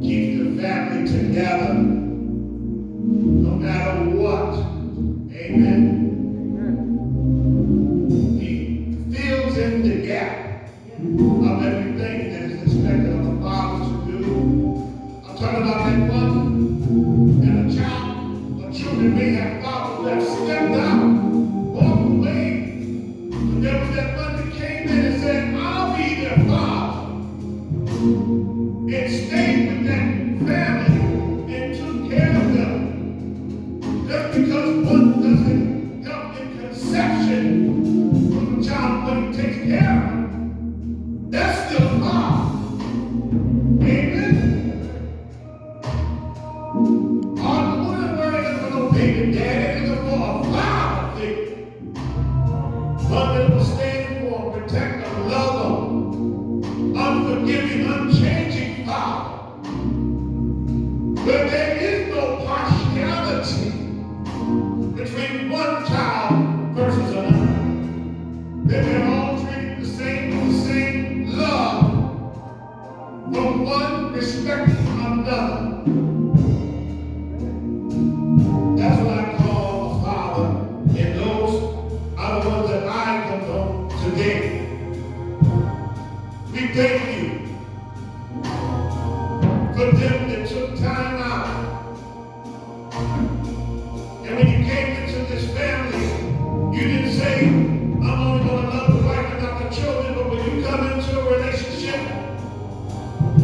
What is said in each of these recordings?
keeps the family together no matter what. Amen. He fills in the gap of everything that is expected of a father to do. I'm talking about that one and a child or children may have fathers that stepped out, walked away. But there was that one that came in and said, I'll be their father. And stayed with that family and took care of them. Just because one doesn't help in conception from the child, but he takes care of them, that's still a father. Amen. All the woman word is for no baby daddy, it's for a father figure. One that will stand for, protect, a lover, unforgiving, unchanging father. But there is no partiality between one child versus another. That they're all treated the same with the same love from one respecting another. That's what I call a father, and those are the ones that I can know today. We thank you for them that took time out. And when you came into this family, you didn't say, I'm only going to love the wife and not the children, but when you come into a relationship,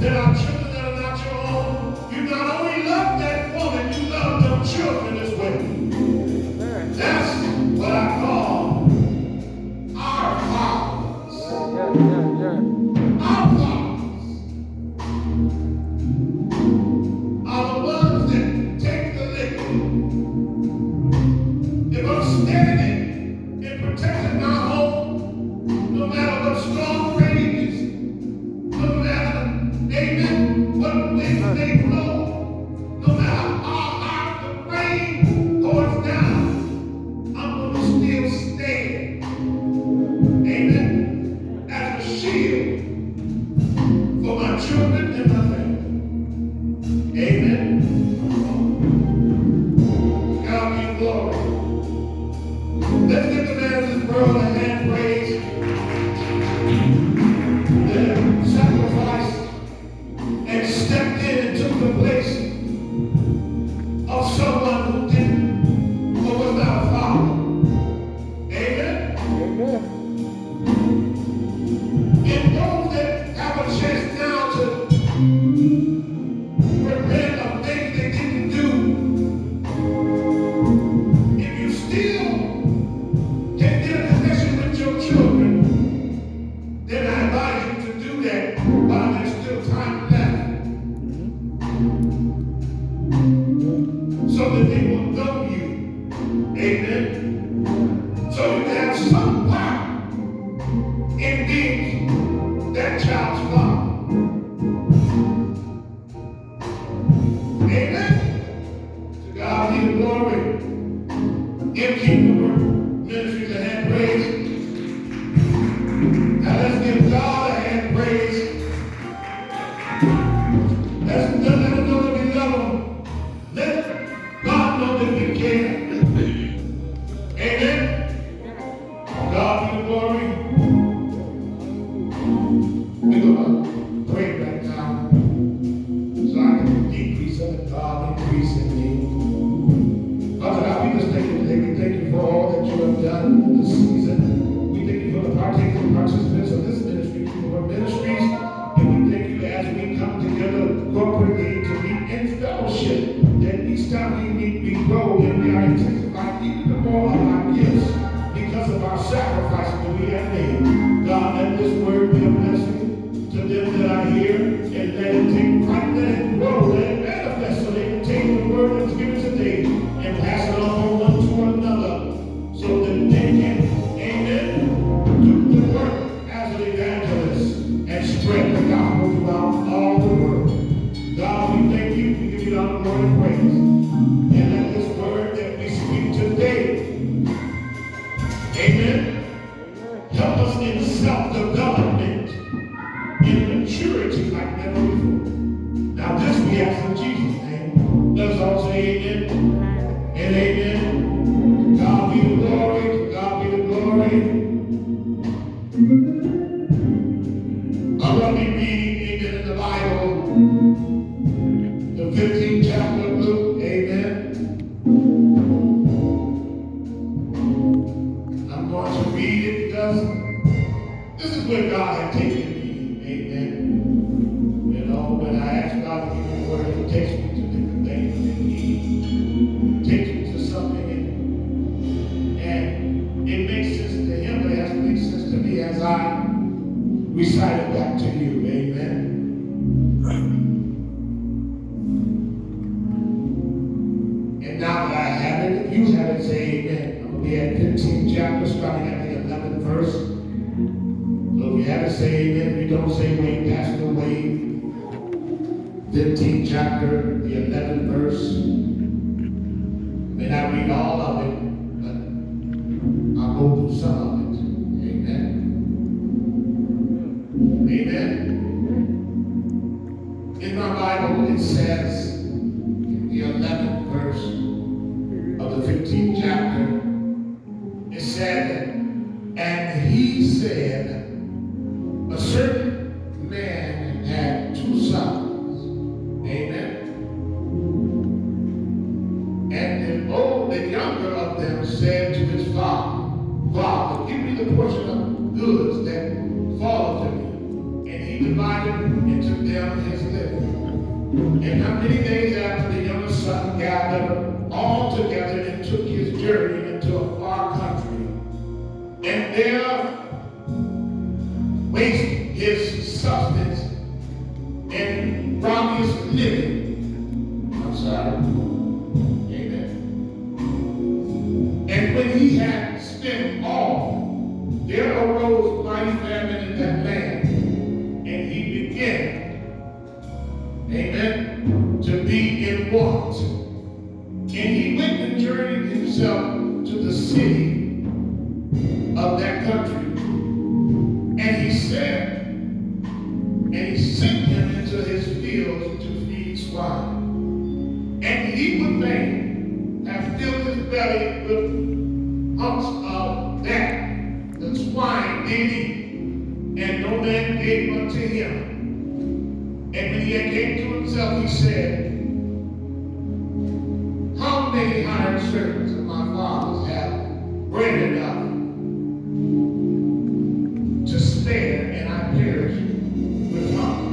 there are children that are not your own. You not only love that woman, you love them children as well. That's what I call our fathers. Our fathers are the ones that take the liquor. If I'm standing and protecting my home, no matter what storm rages, no matter, amen, what winds they blow, no matter how hard the rain pours down, I'm going to still stand, amen, as a shield for my children and my family. Amen. God be glory. Let's give the man of this world a hand praise. That sacrificed and stepped in and took the place of someone who didn't or was not a father. Amen. And those that have a chance now to repent of things they didn't do, if you still can get a connection with your children, then I advise you to do that while there's still time left, so that they will know you. Amen. So you can have some part in being that child's father. Amen. To God be the glory. Give Kingdom Ministries a hand praise. Now let's give God a hand praise. Let's let them know that we love them. Let God know that we care. Amen. God be the glory. We're going to pray right now so I can decrease and God increase in me. Father God, we just thank you today. We thank you for all that you have done this season. We thank you for the partakers and participants of this ministry, for Ministries, and we thank you as we come together corporately to meet in fellowship, that each time we meet, we grow and we are intensified even the more of our gifts because of our sacrifices that we have made. God, let this word be a blessing to them that are here, and let it take flight, let it grow, let it manifest, so they can take the word that's given today and pass it on one to another, so that they can, amen, do the work as an evangelist and spread the gospel throughout all the world. God, we thank you, we give you all the glory and praise. And let this word that we speak today, amen, help us in self-development, in maturity like never before. Now this all say amen and amen. To God be the glory. To God be the glory. I'm going to be reading amen in the Bible, the 15th chapter of Luke. Amen. I'm going to read it because this is where God had taken me. Amen. You know, when I ask God to give me a word, He takes me to different things, and He takes me to something, and it makes sense to Him, but it has to make sense to me as I recite it back to you. Amen. And now that I have it, if you have it, say amen. I'm going to be at 15th chapter, starting at the 11th verse. So if you have it, say amen. If you don't, say wait, Pastor, wait. 15th chapter, the 11th verse. May not read all of it, but I'll go through some of it. Amen. Amen. In my Bible, it says, in the 11th verse of the 15th chapter, it said, and he said, a certain man had two sons. Amen. And the younger of them said to his father, Father, give me the portion of goods that fall to me. And he divided into them his living. And not many days after, the younger son gathered all together and took his journey into a far country. And there wasted his substance and robbed living. I'm sorry. Amen. And when he had spent all, there arose mighty famine in that land, and he began, amen, to be in want. And he went and journeyed himself to the city of that country. And he said, and he sent him into his fields to feed swine. And he would fain have filled his belly with humps of that the swine did eat, and no man gave unto him. And when he had came to himself, he said, how many hired servants of my father's have bread enough to spare, and I perish with hunger?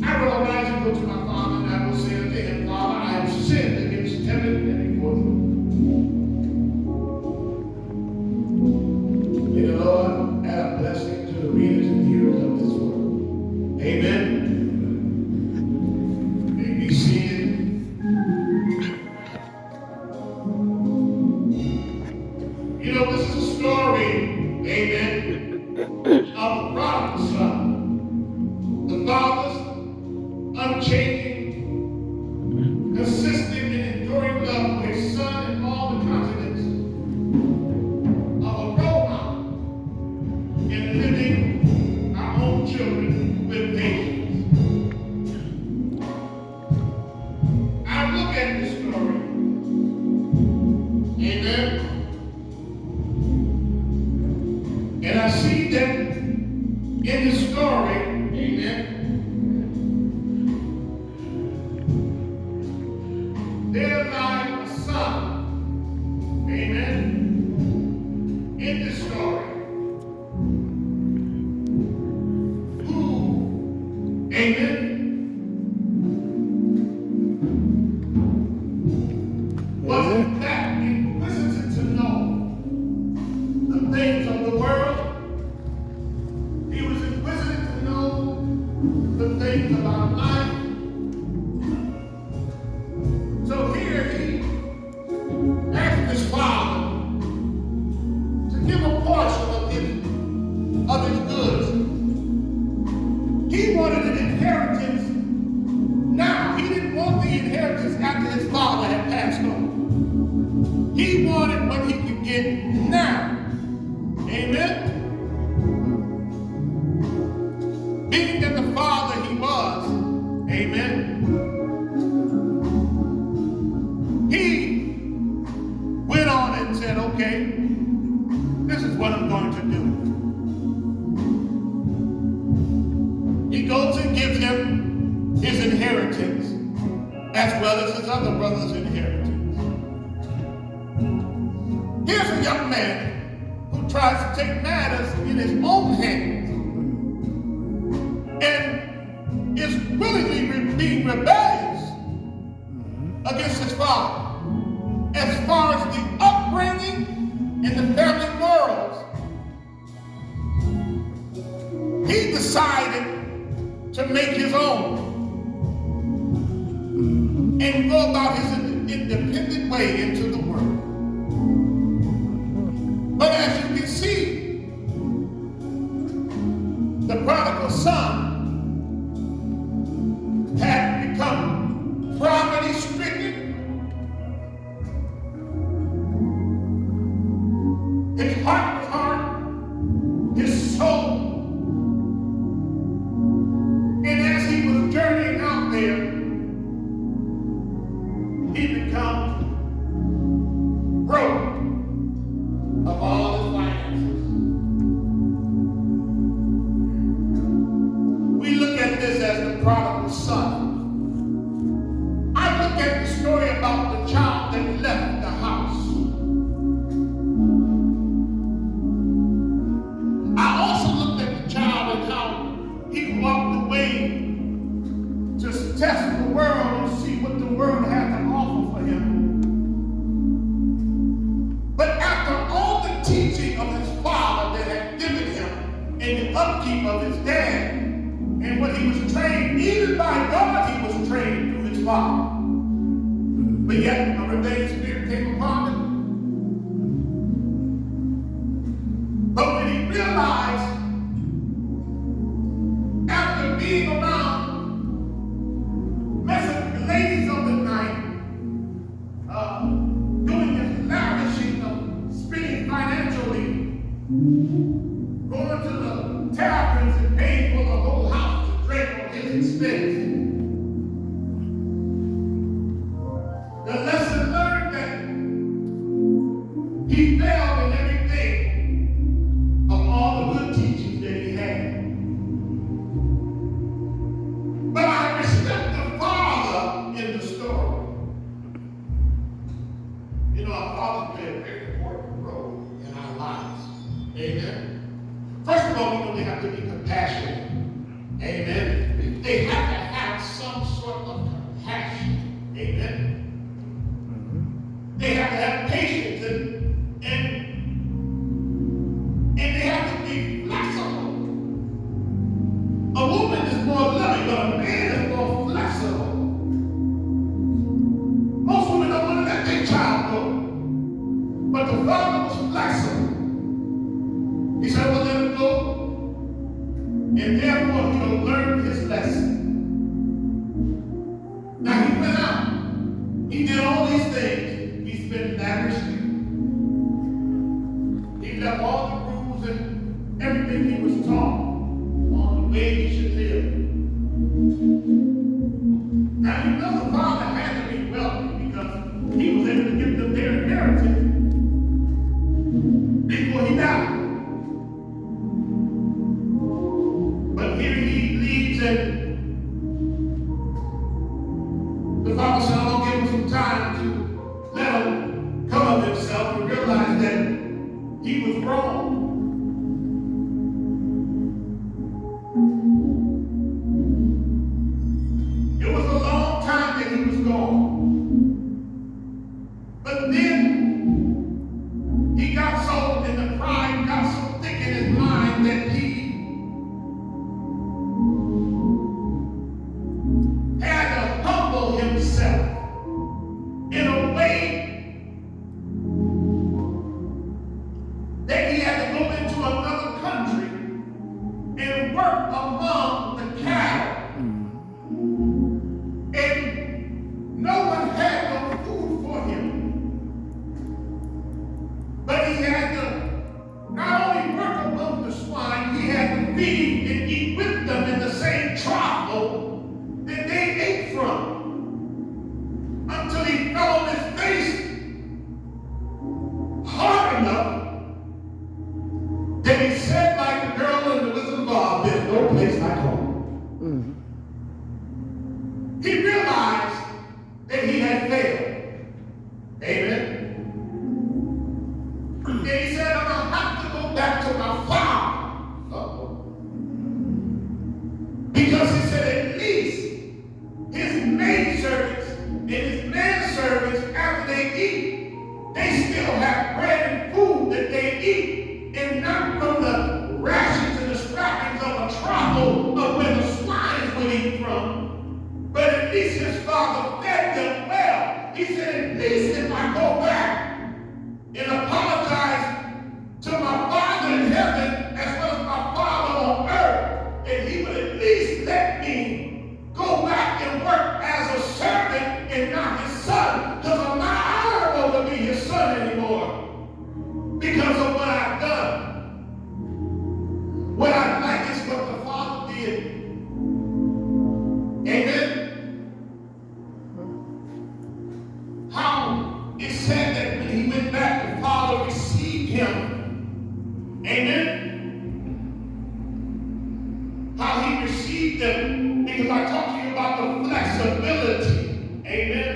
I will arise and go to my father, and I will say unto him, Father, I have sinned against heaven and before thee. May the Lord add a blessing to the readers and hearers of this word. Amen. May be seated. You know, this is a story, amen, of the prodigal son. The father's unchanging, consistent, and enduring love for his son and all the continents of a role model in living our own children with patience. I look at this story, amen, and I see that in this story, amen, there lies a son, amen, in this story, who, amen, was in fact inquisitive to know the things of the world. He was inquisitive to know the things about life. So here he asked his father to give a portion of his goods. He wanted an inheritance now. He didn't want the inheritance after his father had passed on. he went on and said, okay, this is what I'm going to do. He goes and gives him his inheritance as well as his other brother's inheritance. Here's a young man who tries to take matters in his own hands and is willingly being rebellious against his father. As far as the upbringing and the family morals, he decided to make his own and go about his independent way into the world. But as you can see, the prodigal son had become poverty-stricken. His heart was hard, his soul. And as he was journeying out there, he became broke of all his finances. We look at this as the prodigal son. I look at the story about the child that left the house. I also looked at the child and how he walked away to test the world and see what the world had to offer for him. But after all the teaching of his father that had given him and the upkeep of his dad and what he was trained, even by God he was trained through his father. But yet a rebellious spirit came upon him. But when he realized, after being around, messing with the ladies of the night, doing his lavishing of spending financially, going to the taverns and paying for the whole house to drink on his expense. The lesson learned that he failed in everything of all the good teachings that he had. But I respect the father in the story. You know, our fathers play a very important role in our lives. Amen. First of all, we know they have to be compassionate. Amen. They have to have some sort of compassion. Amen. They have to have patience and they have to be flexible. A woman is more loving, but a man is more flexible. Most women don't want to let their child go. But the father was flexible. He said, well, let him go. And therefore, he'll learn his lesson. Now, he went out. He did all these things. He spent lavishly. He left all the rules and everything he was taught on the way he should live. Now, you know the father had to be wealthy because he was able to give them their inheritance before he died. But here he leaves and the father said, I'm going to give him some time to let him come of himself and realize that he was wrong. It was a long time that he was gone. But then he got so, and the pride got so thick in his mind that he had to humble himself in a way that he had to go into another country and work among the cattle. And no one had no food for him. But he had to not only work among the swine, he had to feed and eat with them in the same trough that they ate from until he fell on his face how it said that when he went back, the father received him. Amen? How he received them. Because I talked to you about the flexibility. Amen?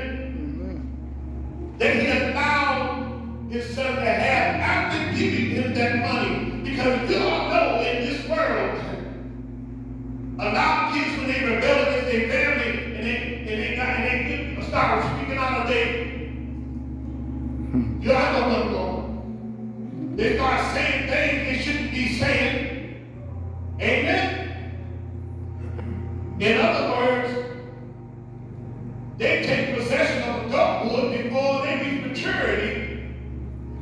That he allowed his son to have after giving him that money. Because you all know in this world, a lot of kids when they rebel against their family and they start speaking out of their, you all know what's going on. They start saying things they shouldn't be saying. Amen? In other words, they take possession of adulthood before they reach maturity,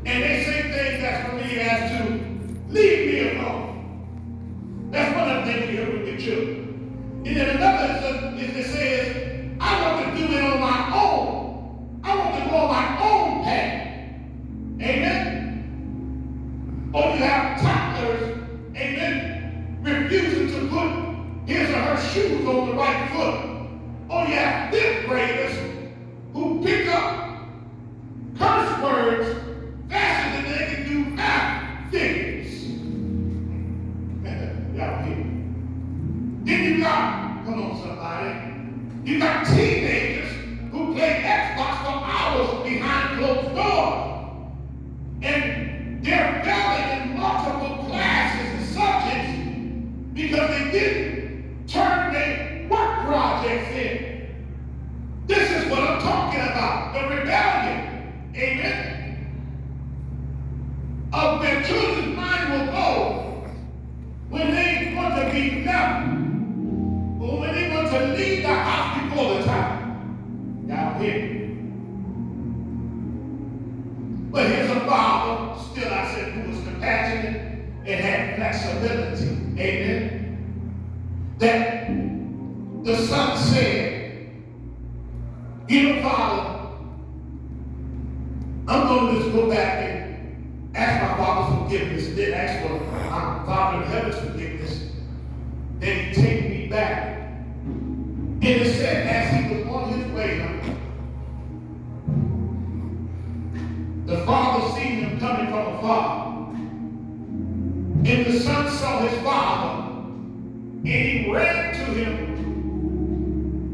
and they say things that's familiar as to leave me alone. That's one of the things you hear with your children. And then another is that says, I want to do it on my own. I want to go on my own path. Amen? Or you have toddlers, amen, refusing to put his or her shoes on the right foot. Or you have fifth graders who pick up curse words faster than they can do half figures. Y'all hear? Then you got, come on somebody, you got teenagers who play Xbox for hours behind closed doors. And they're failing in multiple classes and subjects because they didn't turn their work projects in. This is what I'm talking about, the rebellion, amen, of where children's mind will go when they want to be left, or when they want to leave the house before the time. Y'all hear me? But here's a father, still I said, who was compassionate and had flexibility, amen, that the son said, you know, Father, I'm going to just go back and ask my Father's forgiveness, and then ask for my Father in heaven's forgiveness. Then he take me back. And it said, as he was on his way, the Father seen him coming from afar. And the son saw his father, and he ran to him,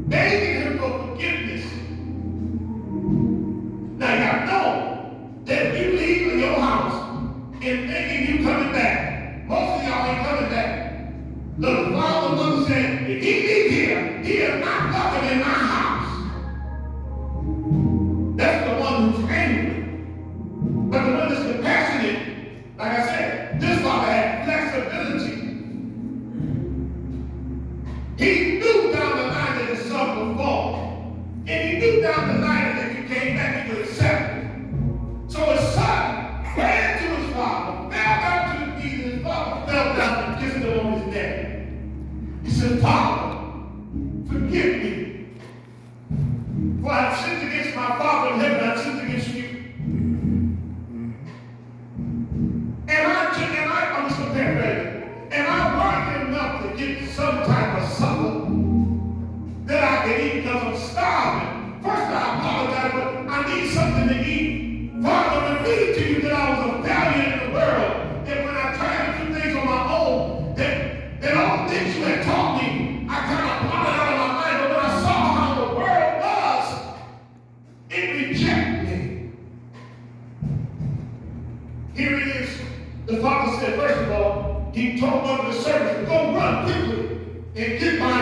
begging him for forgiveness. Now y'all know that if you leave your house and thinking you coming back, most of y'all ain't coming back. The father and mother said, if he leave here, he is not welcome in my house. That's the one who's angry. But the one that's compassionate, like I said, this father had flexibility. He knew down the line that his son would fall. And he knew down the line that if he came back, he would accept it. So his son ran to his father, fell down to his knees, and his father fell down and kissed him on his neck. He said, Father, forgive me. For I've sinned against my Father in heaven, I've sinned against you. I'm just paraphrasing. And I worked enough to get some type of supper that I can eat because I'm starving. First, I apologize, but I need something to eat. Father, repeated to you that I was a failure in the world, that when I tried to do things on my own, that all the things you had taught me, I kind of blotted out of my mind, but when I saw how the world was, it rejected me. Here it is. The father said, first of all, he told one of the servants to go run quickly and get my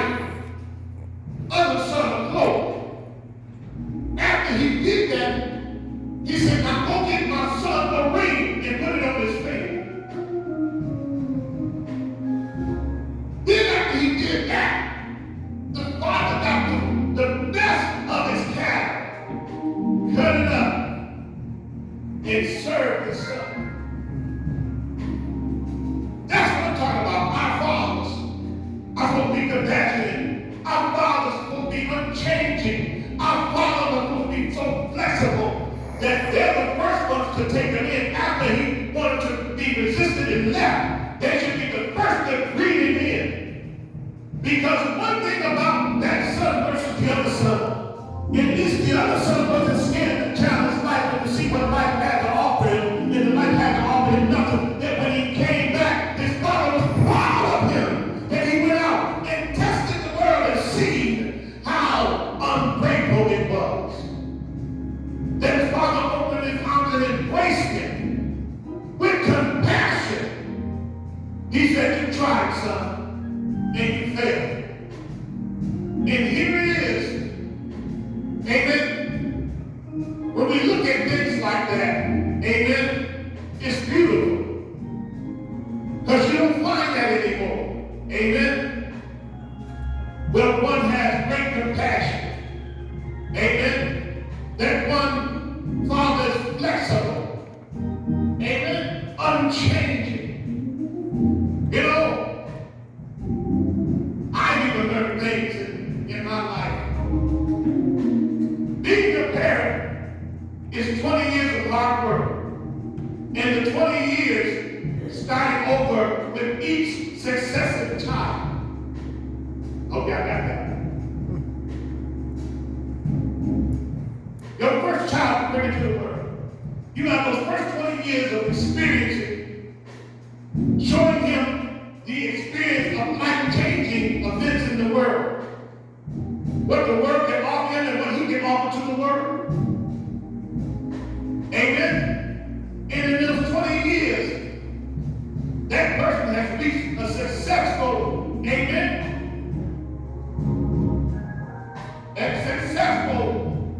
other son a cloak. After he did that, he said, now go get my son a ring and put it on his finger. Then after he did that, the father got the best of his cattle, cut it up, and served his son. That's what I'm talking about. Our fathers are supposed to be compassionate. Our fathers are supposed to be unchanging. Our fathers are supposed to be so flexible that they're the first ones to take him in after he wanted to be resisted and left. They should be the first to greet him in. Because one thing about that son versus the other son, at least the other son wasn't scared to embraced him with compassion. He said, you tried, son, and you failed. And here it is. Amen. When we look at things like that, amen, it's beautiful. Because you don't find that anymore. Amen. Well, one has great compassion. Amen. That one father is flexible. Amen. Unchanging. You know, I've even learned things in my life. Being a parent is 20 years of hard work. And the 20 years starting over with each successive child. Okay, I got that. Your first child you bring into the world. You have those first 20 years of experiencing, showing him the experience of life-changing events in the world. What the world can offer him and what he can offer to the world. Amen? And in those 20 years, that person has reached a successful, amen, a successful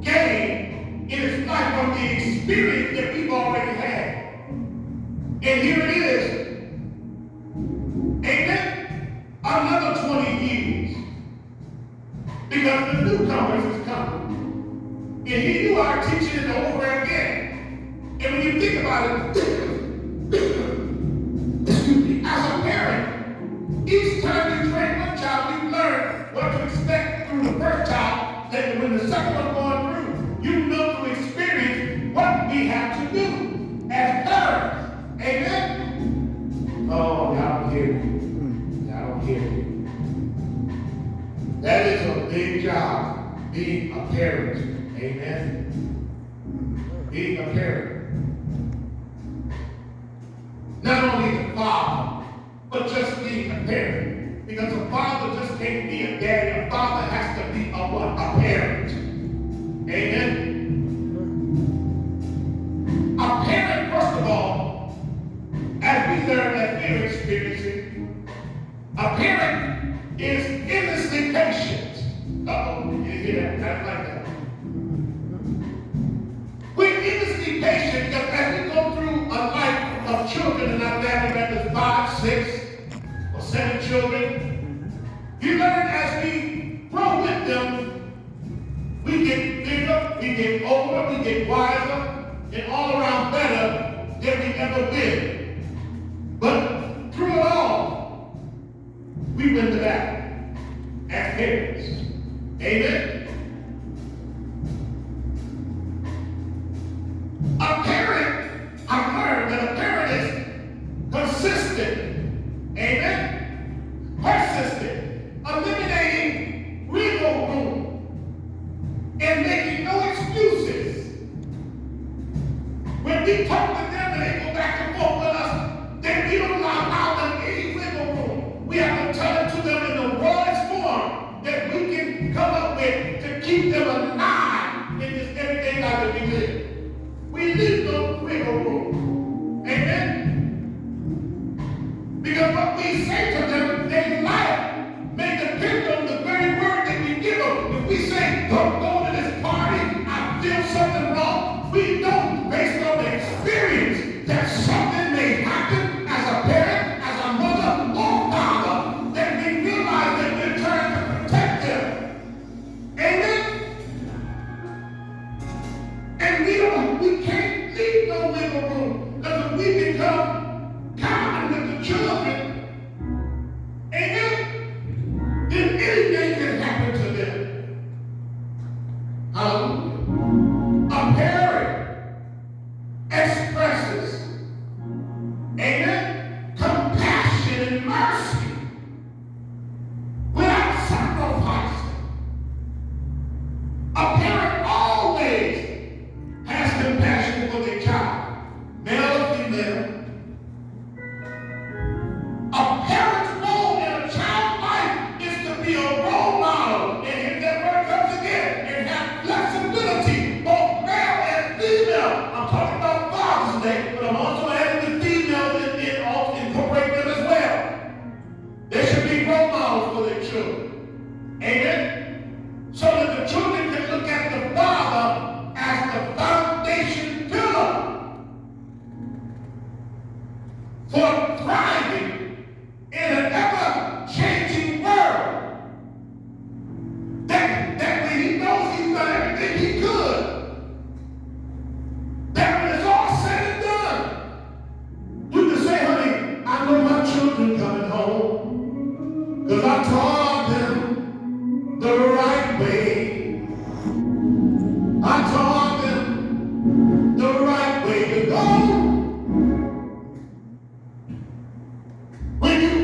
gain in his life from the experience that we've already had. And here it is. Amen? Another 20 years. Because the newcomers is coming. And here you are teaching it over again. And when you think about it, excuse me, as a parent, each time you train one child, you learn what to expect through the first child, that when the second one going through, you know through experience what we have to do as parents. Amen? Oh, y'all don't hear me. Y'all don't hear me. That is a big job, being a parent. Amen? Being a parent. Not only the father, but just being a parent. Because a father just can't be a daddy. A father has to be a what? A parent. Amen? A parent, first of all, as we learn that we're experiencing, a parent is endlessly patient. Uh-oh, you hear that? That's like that. We're endlessly patient because as we go through a life of children in our family, whether it's 5, 6, or 7 children, you learn as we grow with them, we get bigger, we get older, we get wiser, and all around better than we ever been. But through it all, we win the battle as parents. Amen? A parent, I've learned that a parent is consistent. Amen? Persistent. Eliminating wiggle room. And making no excuses. When we talk to them and they go back and forth with us, then we don't allow them any wiggle room. We have to tell it to them in the rawest form that we can come up with to keep them alive in this everyday life that we live. We leave no wiggle room. Amen? Because what we say to them, their life may depend on the very word that we give them. If we say, don't go to this party, I feel something wrong, we don't, based on the experience that something may happen as a parent, as a mother or father, that we realize that we're trying to protect them. Amen? And we can't leave no wiggle room. Because if we become common with the children, amen, then anything can happen to them. Hallelujah. A parent expresses, amen, compassion and mercy without sacrificing. A parent always has compassion for their child, male or female, today, but I'm also adding the females and also incorporate them as well. They should be role models for their children. Amen? So that the children can look at the father as the foundation pillar for thriving in an ever-changing world. That when he knows he's done everything he could, that when it's all said and done, you can say, honey, I know my children coming home because I taught them the right way. I taught them the right way to go. When you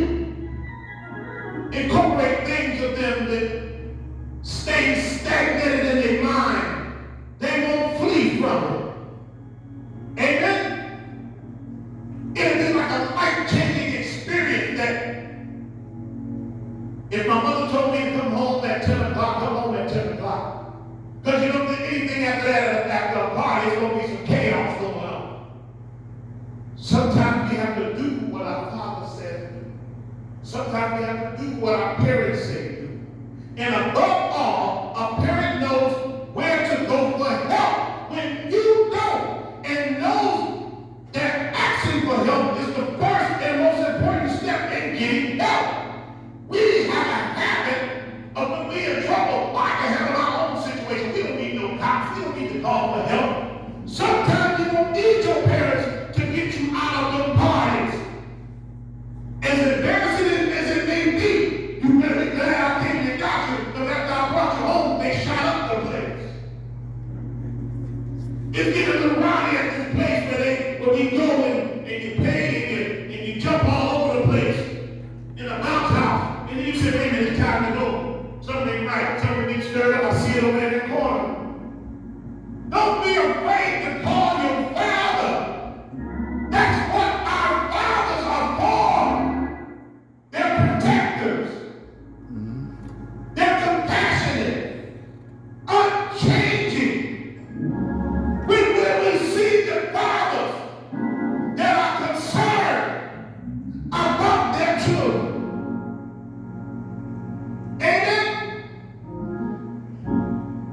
incorporate things of them that stay stagnated in their mind, they won't flee from it. Amen? It'll be like a life-changing experience that if my mother told me to come home at 10 o'clock, come home at 10 o'clock. Because you don't think anything after that, after a party, it's going to be some chaos going on. Sometimes we have to do what our father said to do. Sometimes we have to do what our parents say to do. And above all, a parent knows where to go for help when you don't, and knows that asking for help is the first and most important step in getting help. We have a habit of when we're in trouble, I can handle our own situation. We don't need no cops. We don't need to call for help. Sometimes you don't need your parents to get you out of the parties. As embarrassing as it may be, you better be glad I came and got you, because after I brought you home, they shot up the place. It's getting a little rowdy at this place where we go and you pay and you jump all over the place in a bounce house. And then you say, wait a minute, it's time to go. Something ain't right. Something needs stirred up. I see it over there in the corner. Don't be afraid to call your father. That's what our fathers are for. They're protectors. They're compassionate, unchanging. When we see the fathers that are concerned about their children. Amen?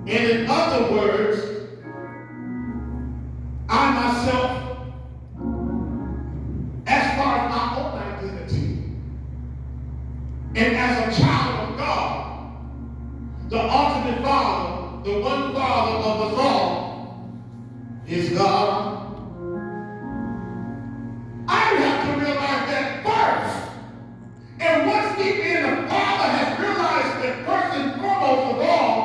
And in other words, I myself, as far as my own identity, and as a child of God, the ultimate father, the one father of us all, is God. I have to realize that first. And once deep in, the father has realized that first and foremost of all,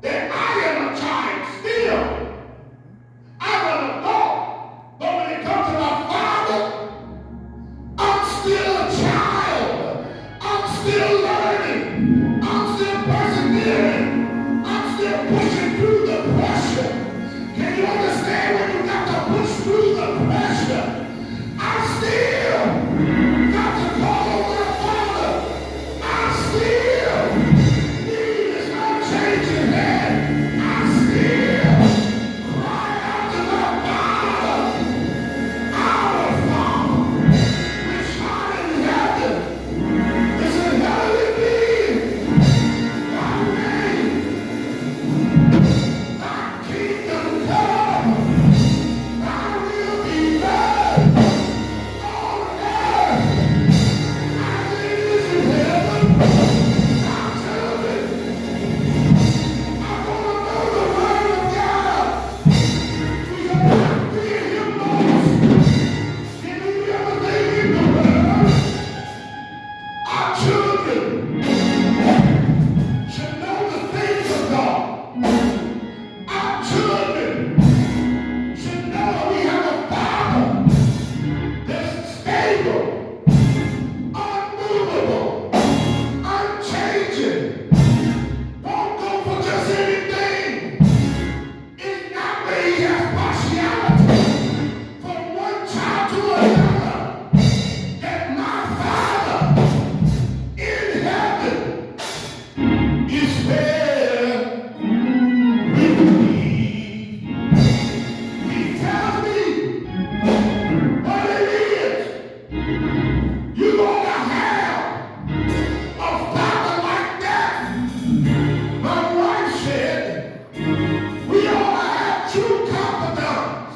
that I am a child still. I'm an adult. But when it comes to my father, I'm still a child. I'm still learning. I'm still persevering. I'm still pushing through the pressure. Can you understand when you got the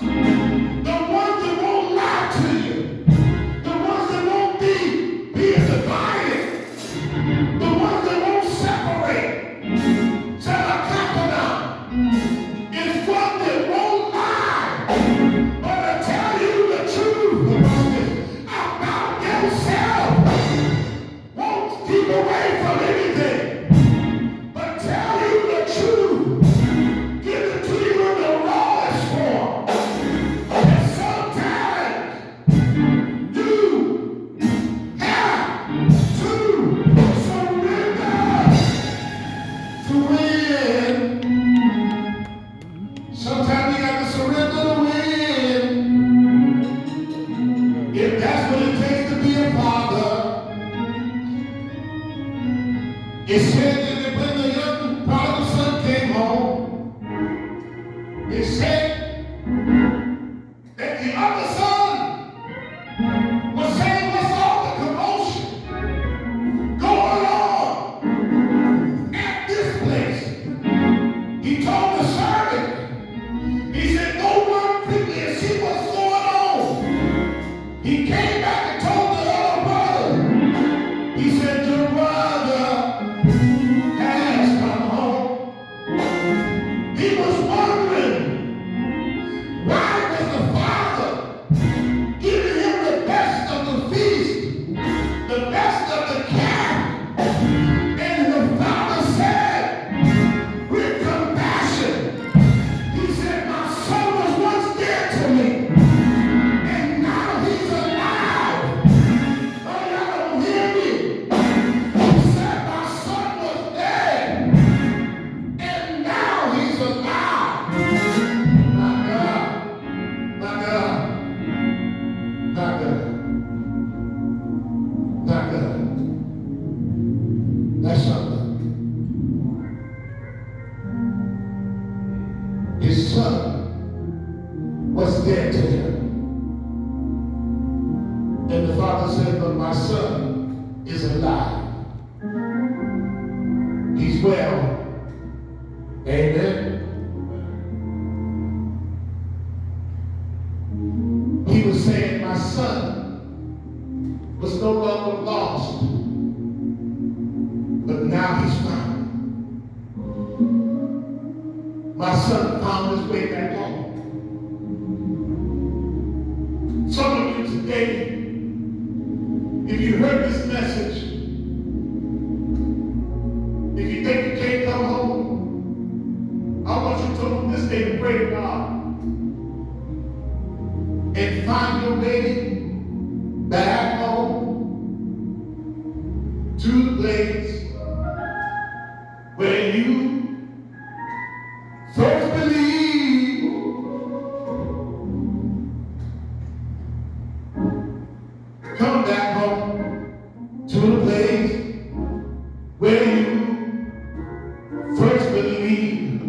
liars, the ones that won't lie to you, the ones that won't be divided, the ones that won't separate. Tell a confidant, it's one that won't lie, but to tell you the truth about yourself. Won't keep away from anything, but tell you the truth. Give it to you in the rawest form. And sometimes you have to surrender to win. Sometimes you got to surrender to win. If that's what it takes to be a father. It said that when the young prodigal son came home, it said that the other son was saying, what's all the commotion going on at this place? He told the servant, he said, go run quickly and see what's going on. He came back and told the other brother, he said, your brother has come home. He was wondering why was the father giving him the best of the feast, the best of the camp. And the father said with compassion, he said, my son was once dead to me, and now he's alive. Oh, y'all don't hear me? He said my son was dead, and now he's alive. My God, my God, my God, my God. That's something. His son was dead to him. And the father said, but my son is alive. He's well. Amen. He was saying my son was no longer lost, but now he's found. My son found his way back home. Some of you today, if you heard this message, if you think you can't come home, I want you to on this day to pray to God and find your way back home to the place where you first believe. Come back home to the place where you first believe.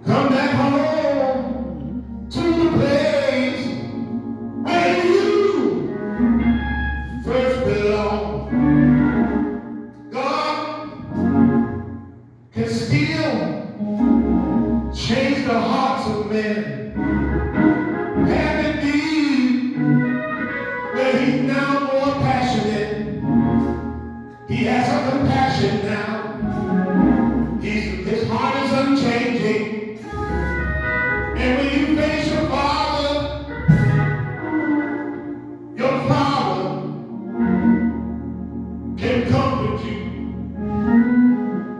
Come back home to the place where you first belong. God can still change the hearts of men. And indeed, where he's now more passionate, he has a compassion now. His heart is unchanging. And when you face your father can comfort you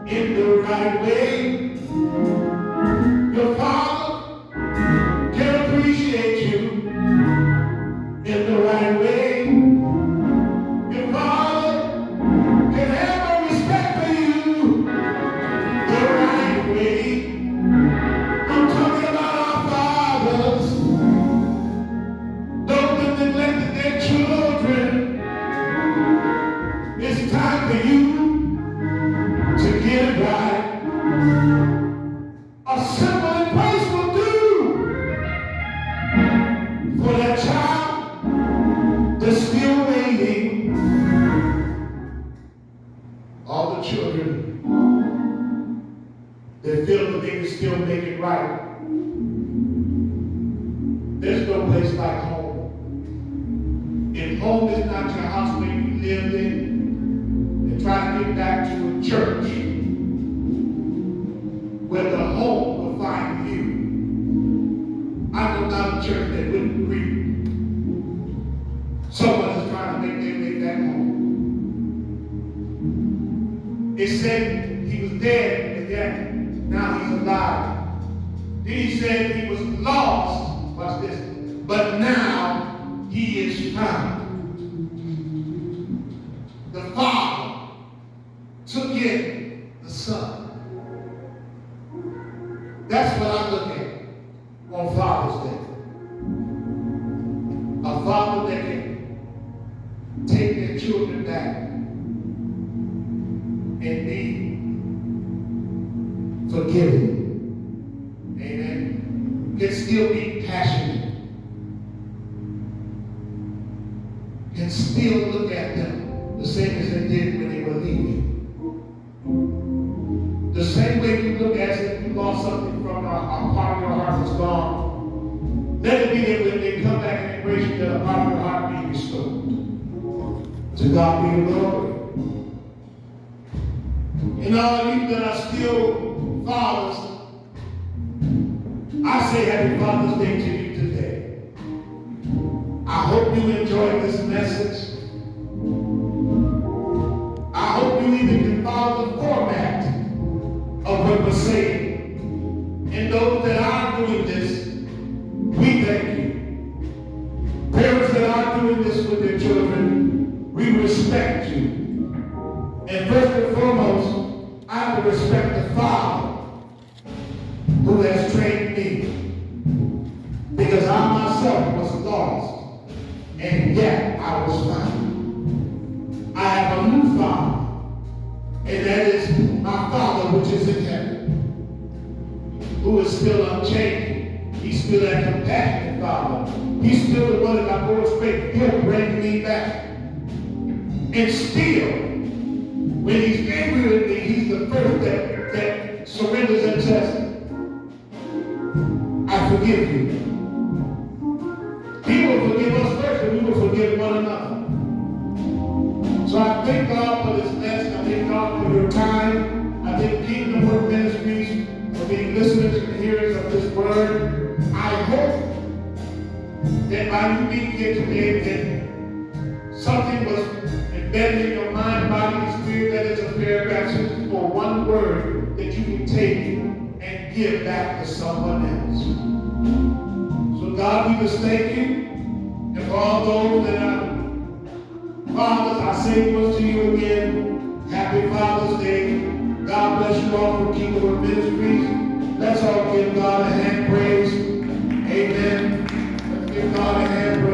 in the right way. Your father can appreciate you in the right way. Your father can have a respect for you the right way. I'm talking about our fathers, those that neglected their children. It's time for you to get it right. A simple embrace will do for that child that's still waiting. All the children that feel that they can still make it right. There's no place like home. If home is not your house where you lived in, then try to get back to a church where the home will find you. I know not a church that wouldn't agree. Someone is trying to make their way back home. It said he was dead, and yet now he's alive. Then he said he was lost, watch this, but now he is found. The Father took in the Son. That's what I look at on Father's Day. A father that can take their children back and be forgiving. Amen. Can still be passionate. Can still look at them the same as they did when they were leaving. The same way you look as if you lost something from a part of your heart that's gone. Let it be that when they come back and embrace you, that a part of your heart be restored. To God be the glory. And all you that are still fathers, I say happy Father's Day to you today. I hope you enjoyed this message. I hope you even can follow the format of what we're saying. And those that are doing this, we thank you. Parents that are doing this with their children, we respect you. And first and foremost, I have to respect the Father who has trained me. Because I myself was lost, and yet I was found. I have a new Father, and that is my Father which is in heaven, who is still unchanging. He's still that compassionate Father. He's still the one that I go straight. He'll bring me back. And still, when he's angry with me, he's the first that surrenders and says, I forgive you. He will forgive us first, and we will forgive one another. So I thank God for this lesson. I thank God for your time. I thank Kingdom Work Ministries for being listeners and hearers of this word. I hope that by you being here today, that something was embedded in your mind, body, and spirit, that is a paragraph or one word that you can take and give back to someone else. So God, we just thank you. And for all those that are fathers, I say once to you again, happy Father's Day. God bless you all from Kingdom Work Ministries. Let's all give God a hand.